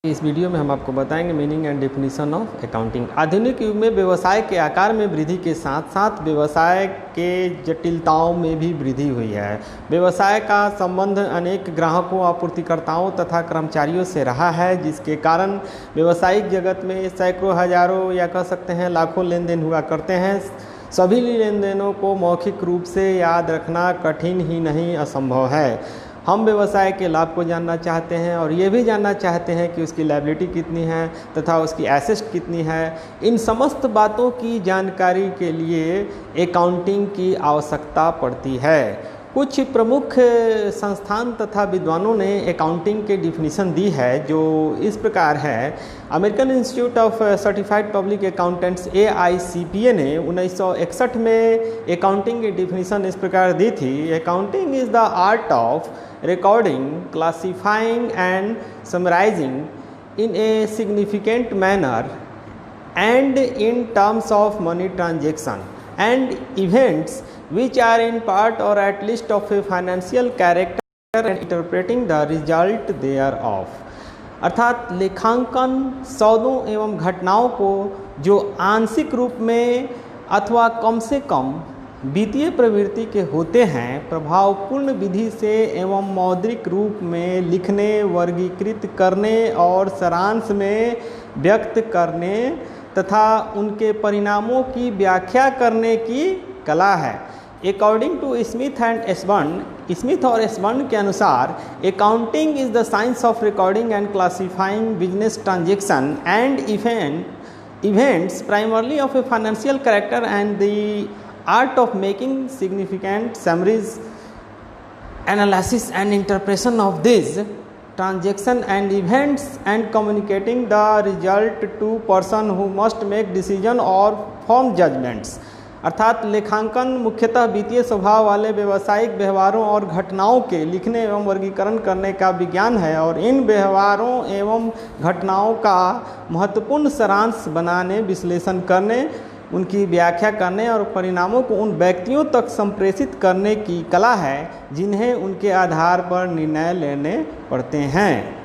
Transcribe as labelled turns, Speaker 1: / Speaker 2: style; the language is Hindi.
Speaker 1: इस वीडियो में हम आपको बताएंगे meaning and definition of accounting. आधुनिक युग में व्यवसाय के आकार में वृद्धि के साथ साथ व्यवसाय के जटिलताओं में भी वृद्धि हुई है। व्यवसाय का संबंध अनेक ग्राहकों, आपूर्तिकर्ताओं तथा कर्मचारियों से रहा है, जिसके कारण व्यावसायिक जगत में सैकड़ों, हजारों या कह सकते हैं लाखों लेन देन हुआ करते हैं। सभी लेन देनों को मौखिक रूप से याद रखना कठिन ही नहीं असंभव है। हम व्यवसाय के लाभ को जानना चाहते हैं और ये भी जानना चाहते हैं कि उसकी लायबिलिटी कितनी है तथा उसकी एसेट कितनी है। इन समस्त बातों की जानकारी के लिए अकाउंटिंग की आवश्यकता पड़ती है। कुछ प्रमुख संस्थान तथा विद्वानों ने अकाउंटिंग के डिफिनीशन दी है, जो इस प्रकार है। American institute of certified public accountants AICPA ने 1961 में अकाउंटिंग की डिफिनीशन इस प्रकार दी थी। Accounting is the art of recording, classifying and summarizing in a significant manner and in terms of money transaction and events which are in part or at least of a financial character and interpreting the result thereof। अर्थात लेखांकन सौदों एवं घटनाओं को जो आंशिक रूप में अथवा कम से कम वित्तीय प्रवृत्ति के होते हैं, प्रभावपूर्ण विधि से एवं मौद्रिक रूप में लिखने, वर्गीकृत करने और सारांश में व्यक्त करने तथा उनके परिणामों की व्याख्या करने की कला है। अकॉर्डिंग टू स्मिथ और एसबर्न के अनुसार, accounting is the science of recording and classifying business transaction and events primarily of a financial character and the art of making significant summaries, analysis and interpretation of these transaction and events and communicating the result to person who must make decision or form judgments। अर्थात लेखांकन मुख्यतः वित्तीय स्वभाव वाले व्यावसायिक व्यवहारों और घटनाओं के लिखने एवं वर्गीकरण करने का विज्ञान है और इन व्यवहारों एवं घटनाओं का महत्वपूर्ण सारांश बनाने, विश्लेषण करने, उनकी व्याख्या करने और परिणामों को उन व्यक्तियों तक संप्रेषित करने की कला है जिन्हें उनके आधार पर निर्णय लेने पड़ते हैं।